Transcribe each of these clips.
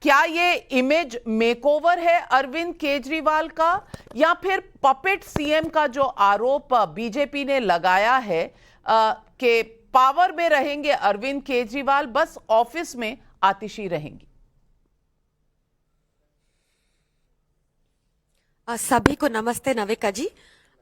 क्या ये image makeover है अरविंद केजरीवाल का, या फिर पपेट सीएम का जो आरोप बीजेपी ने लगाया है कि पावर में रहेंगे अरविंद केजरीवाल, बस ऑफिस में आतिशी रहेंगी? सभी को नमस्ते नविका जी।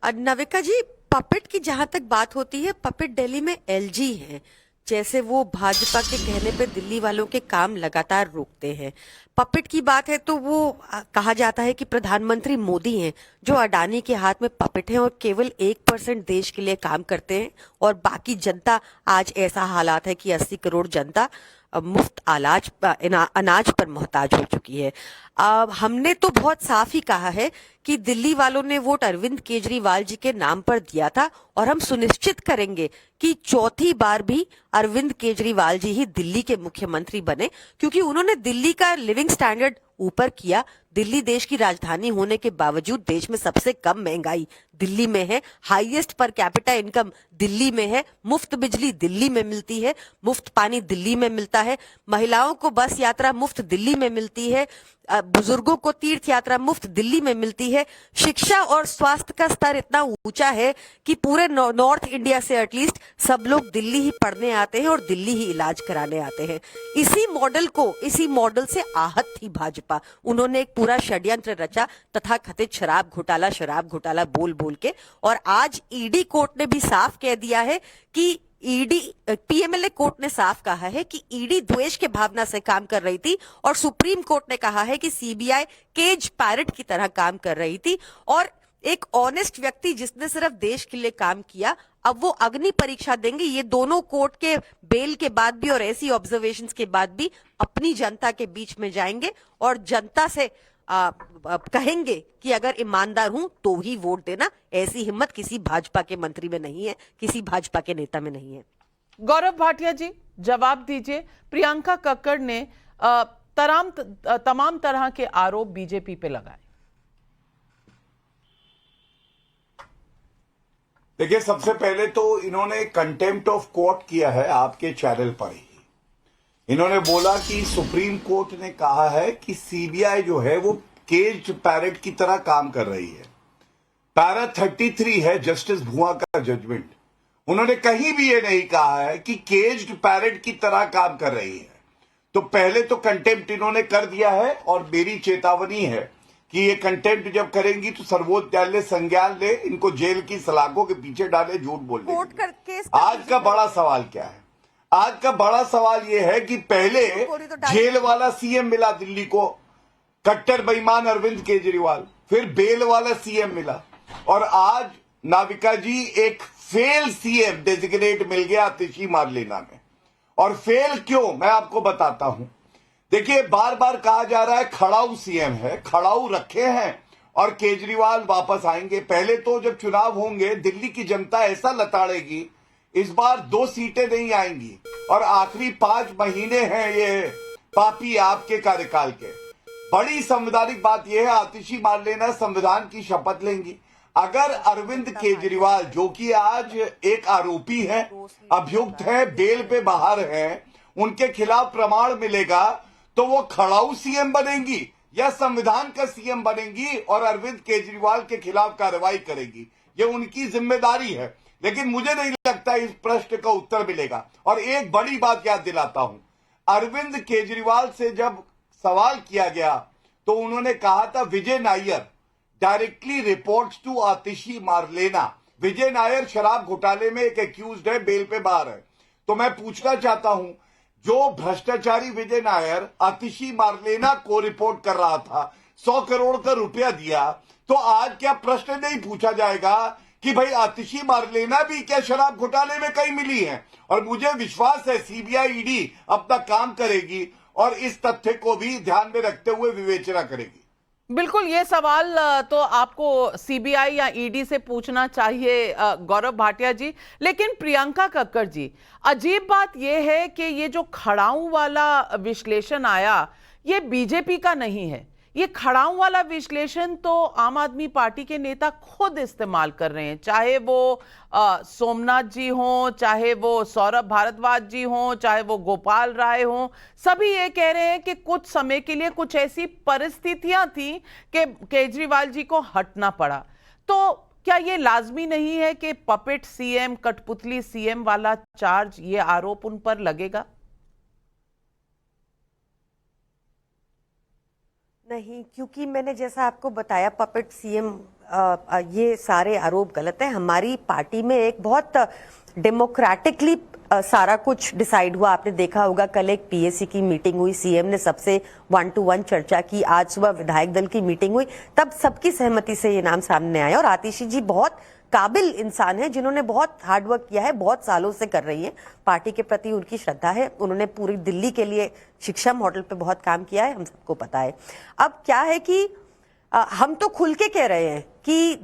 नविका जी, पपेट की जहां तक बात होती है, पपेट दिल्ली में एलजी है। जैसे वो भाजपा के कहने पे दिल्ली वालों के काम लगातार रोकते हैं। पपेट की बात है तो वो कहा जाता है कि प्रधानमंत्री मोदी हैं जो अडानी के हाथ में पपेट हैं और केवल 1% देश के लिए काम करते हैं, और बाकी जनता, आज ऐसा हालात है कि 80 करोड़ जनता मुफ्त अनाज पर मोहताज हो चुकी है। हमने तो बहुत साफ ही कहा है कि दिल्ली वालों ने वोट अरविंद केजरीवाल जी के नाम पर दिया था, और हम सुनिश्चित करेंगे कि चौथी बार भी अरविंद केजरीवाल जी ही दिल्ली के मुख्यमंत्री बने, क्योंकि उन्होंने दिल्ली का लिविंग स्टैंडर्ड ऊपर किया। दिल्ली देश की राजधानी होने के बावजूद देश में सबसे कम महंगाई दिल्ली में है, highest per capita income Delhi में है, मुफ्त बिजली दिल्ली में मिलती है, मुफ्त पानी दिल्ली में मिलता है, महिलाओं को बस यात्रा मुफ्त दिल्ली में मिलती है, बुजुर्गों को तीर्थ यात्रा मुफ्त दिल्ली में मिलती है। शिक्षा और स्वास्थ्य का स्तर इतना ऊंचा है कि पूरे नॉर्थ इंडिया से एटलीस्ट सब लोग दिल्ली ही पढ़ने आते हैं और दिल्ली ही इलाज कराने आते हैं। इसी मॉडल से आहत थी भाजपा। उन्होंने एक पूरा षड्यंत्र रचा, तथाकथित शराब घोटाला बोल बोल के, और आज ईडी कोर्ट ने भी साफ कह दिया है कि पीएमएलए कोर्ट ने साफ कहा है कि ईडी द्वेष के भावना से काम कर रही थी, और सुप्रीम कोर्ट ने कहा है कि सीबीआई केज पैरट की तरह काम कर रही थी, और एक ऑनेस्ट व्यक्ति जिसने सिर्फ देश के लिए काम किया, अब वो अग्नि परीक्षा देंगे। ये दोनों कोर्ट के बेल के बाद भी और ऐसी ऑब्जर्वेशंस के बाद भी अपनी जनता के बीच में जाएंगे और जनता से कहेंगे कि अगर ईमानदार हूं तो ही वोट देना। ऐसी हिम्मत किसी भाजपा के मंत्री में नहीं है, किसी भाजपा के नेता में नहीं है। गौरव भाटिया जी, जवाब दीजिए। प्रियंका कक्कड़ ने तमाम तरह के आरोप बीजेपी पे लगाए। देखिए, सबसे पहले तो इन्होंने कंटेम्प्ट ऑफ कोर्ट किया है आपके चैनल पर ही। इन्होंने बोला कि सुप्रीम कोर्ट ने कहा है कि सीबीआई जो है वो केज पैरेट की तरह काम कर रही है। पैरा 33 है जस्टिस भुआ का जजमेंट। उन्होंने कहीं भी ये नहीं कहा है कि केज्ड पैरेट की तरह काम कर रही है। तो पहले तो कंटेम्प्ट इन्होंने कर दिया है, और मेरी चेतावनी है कि ये कंटेम्प्ट जब करेंगी तो सर्वोच्च न्यायालय संज्ञान ले, इनको जेल की सलाखों के पीछे डाले, झूठ बोलने। आज का बड़ा सवाल क्या है? आज का बड़ा सवाल यह है कि पहले जेल वाला सीएम मिला दिल्ली को, कट्टर बेईमान अरविंद केजरीवाल, फिर बेल वाला सीएम मिला, और आज नाविका जी एक फेल सीएम डेजिग्नेट मिल गया आतिशी मारलेना में। और फेल क्यों, मैं आपको बताता हूं। देखिए, बार बार कहा जा रहा है खड़ाऊ सीएम है, खड़ाऊ रखे हैं और केजरीवाल वापस आएंगे। पहले तो जब चुनाव होंगे दिल्ली की जनता ऐसा लताड़ेगी, इस बार 2 सीटें नहीं आएंगी, और आखिरी 5 महीने हैं ये पापी आपके कार्यकाल के। बड़ी संवैधानिक बात यह है, आतिशी मारलेना संविधान की शपथ लेंगी। अगर अरविंद केजरीवाल, जो कि आज एक आरोपी है, अभियुक्त है, बेल पे बाहर है, उनके खिलाफ प्रमाण मिलेगा, तो वो खड़ाऊ सीएम बनेंगी या संविधान का सीएम बनेंगी और अरविंद केजरीवाल के खिलाफ कार्रवाई करेगी। ये उनकी जिम्मेदारी है, लेकिन मुझे नहीं लगता इस प्रश्न का उत्तर मिलेगा। और एक बड़ी बात याद दिलाता हूं, अरविंद केजरीवाल से जब सवाल किया गया तो उन्होंने कहा था विजय नायर डायरेक्टली रिपोर्ट्स टू आतिशी मारलेना। विजय नायर शराब घोटाले में एक एक्यूज्ड है, बेल पे बाहर है। तो मैं पूछना चाहता हूं, जो भ्रष्टाचारी विजय नायर आतिशी मारलेना को रिपोर्ट कर रहा था, 100 करोड़ का रुपया दिया, तो आज क्या प्रश्न नहीं पूछा जाएगा कि भाई आतिशी मारलेना भी क्या शराब घोटाले में कहीं मिली है? और मुझे विश्वास है सीबीआई ईडी अपना काम करेगी और इस तथ्य को भी ध्यान में रखते हुए विवेचना करेगी। बिल्कुल, ये सवाल तो आपको सीबीआई या ईडी से पूछना चाहिए गौरव भाटिया जी। लेकिन प्रियंका कक्कड़ जी, अजीब बात यह है कि ये जो खड़ाऊ वाला विश्लेषण आया, ये बीजेपी का नहीं है, ये खड़ाऊ वाला विश्लेषण तो आम आदमी पार्टी के नेता खुद इस्तेमाल कर रहे हैं, चाहे वो सोमनाथ जी हों, चाहे वो सौरभ भारद्वाज जी हों, चाहे वो गोपाल राय हों, सभी ये कह रहे हैं कि कुछ समय के लिए कुछ ऐसी परिस्थितियां थी कि केजरीवाल जी को हटना पड़ा। तो क्या ये लाजमी नहीं है कि पपेट सीएम, कठपुतली सीएम वाला चार्ज, ये आरोप उन पर लगेगा? नहीं, क्योंकि मैंने जैसा आपको बताया पपेट सीएम, ये सारे आरोप गलत है। हमारी पार्टी में एक बहुत डेमोक्रेटिकली सारा कुछ डिसाइड हुआ। आपने देखा होगा कल एक पीएसी की मीटिंग हुई, सीएम ने सबसे 1-to-1 चर्चा की, आज सुबह विधायक दल की मीटिंग हुई, तब सबकी सहमति से ये नाम सामने आया। और आतिशी जी बहुत काबिल इंसान है, जिन्होंने बहुत हार्डवर्क किया है, बहुत सालों से कर रही है, पार्टी के प्रति उनकी श्रद्धा है। उन्होंने पूरी दिल्ली के लिए शिक्षा मॉडल पे बहुत काम किया है, हम सबको पता है। अब क्या है कि हम तो खुल के कह रहे हैं कि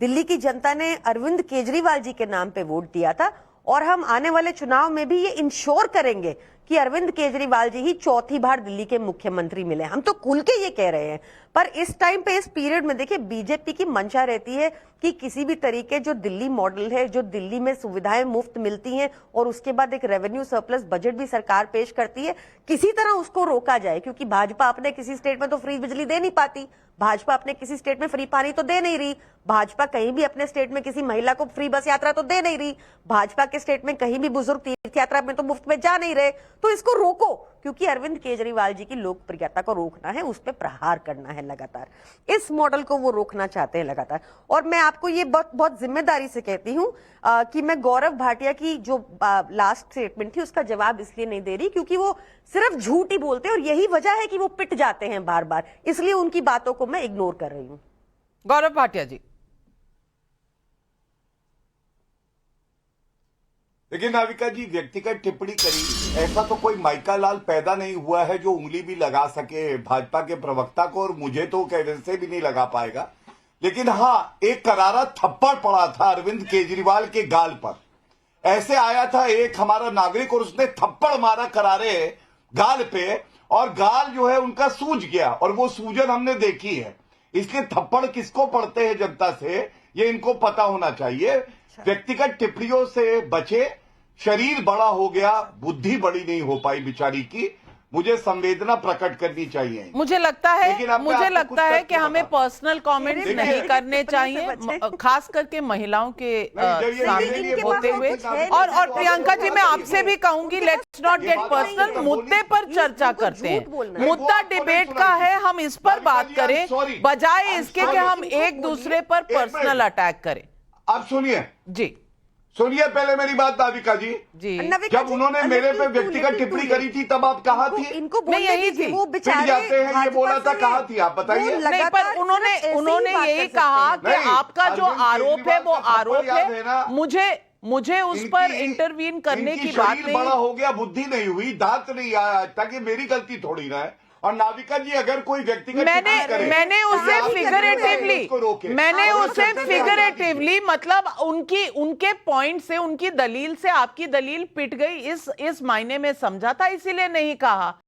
दिल्ली की जनता ने अरविंद केजरीवाल जी के नाम पे वोट दिया था, और हम आने वाले चुनाव में भी ये इंश्योर करेंगे कि अरविंद केजरीवाल जी ही चौथी बार दिल्ली के मुख्यमंत्री मिले। हम तो खुल के ये कह रहे हैं। पर इस टाइम पे, इस पीरियड में देखिए, बीजेपी की मंशा रहती है कि किसी भी तरीके जो दिल्ली मॉडल है, जो दिल्ली में सुविधाएं मुफ्त मिलती हैं और उसके बाद एक रेवेन्यू सरप्लस बजट भी सरकार पेश करती है, किसी तरह उसको रोका जाए। क्योंकि भाजपा अपने किसी स्टेट में तो फ्री बिजली दे नहीं पाती, भाजपा अपने किसी स्टेट में फ्री पानी तो दे नहीं रही, भाजपा कहीं भी अपने स्टेट में किसी महिला को फ्री बस यात्रा तो दे नहीं रही, भाजपा के स्टेट में कहीं भी बुजुर्ग तीर्थ यात्रा में तो मुफ्त में जा नहीं रहे। तो इसको रोको, क्योंकि अरविंद केजरीवाल जी की लोकप्रियता को रोकना है, उस पर प्रहार करना है लगातार। इस मॉडल को वो रोकना चाहते हैं लगातार। और मैं आपको ये बहुत जिम्मेदारी से कहती हूँ कि मैं गौरव भाटिया की जो लास्ट स्टेटमेंट थी उसका जवाब इसलिए नहीं दे रही क्योंकि वो सिर्फ झूठ ही बोलते हैं, और यही वजह है कि वो पिट जाते हैं बार बार, इसलिए उनकी बातों को मैं इग्नोर कर रही हूँ। गौरव भाटिया जी। लेकिन नाविका जी, व्यक्तिगत टिप्पणी करी, ऐसा तो कोई माइका लाल पैदा नहीं हुआ है जो उंगली भी लगा सके भाजपा के प्रवक्ता को, और मुझे तो कहने से भी नहीं लगा पाएगा। लेकिन हाँ, एक करारा थप्पड़ पड़ा था अरविंद केजरीवाल के गाल पर। ऐसे आया था एक हमारा नागरिक और उसने थप्पड़ मारा करारे गाल पे, और गाल जो है उनका सूज गया, और वो सूजन हमने देखी है। इसलिए थप्पड़ किसको पड़ते हैं जनता से, ये इनको पता होना चाहिए। व्यक्तिगत टिप्पणियों से बचे। शरीर बड़ा हो गया, बुद्धि बड़ी नहीं हो पाई बेचारी की। मुझे संवेदना प्रकट करनी चाहिए। मुझे लगता है कि हमें पर्सनल कमेंट्स नहीं करने चाहिए, खास करके महिलाओं के सामने होते हुए। और प्रियंका जी, मैं आपसे भी कहूंगी, लेट्स नॉट गेट पर्सनल, मुद्दे पर चर्चा करते हैं। मुद्दा डिबेट का है, हम इस पर बात करें बजाय इसके कि हम एक दूसरे पर पर्सनल अटैक करें। अब सुनिए जी, सुनिए पहले मेरी बात नाविका जी। जब उन्होंने मेरे पे व्यक्तिगत टिप्पणी करी थी तब आप कहाँ थी? इनको नहीं, यही थी। वो पिट जाते हैं ये बोला था, कहाँ थी आप बताइए? नहीं, पर उन्होंने यही कहा कि आपका जो आरोप है वो आरोप है, मुझे उस पर इंटरवीन करने की बात नहीं। बड़ा हो गया, बुद्धि नहीं हुई, दांत नहीं आया आज तक, ये मेरी गलती थोड़ी ना है। और नाविका जी, अगर कोई व्यक्तिगत मैंने उसे फिगरेटिवली मतलब उनके पॉइंट से, उनकी दलील से आपकी दलील पिट गई, इस मायने में समझा था, इसीलिए नहीं कहा।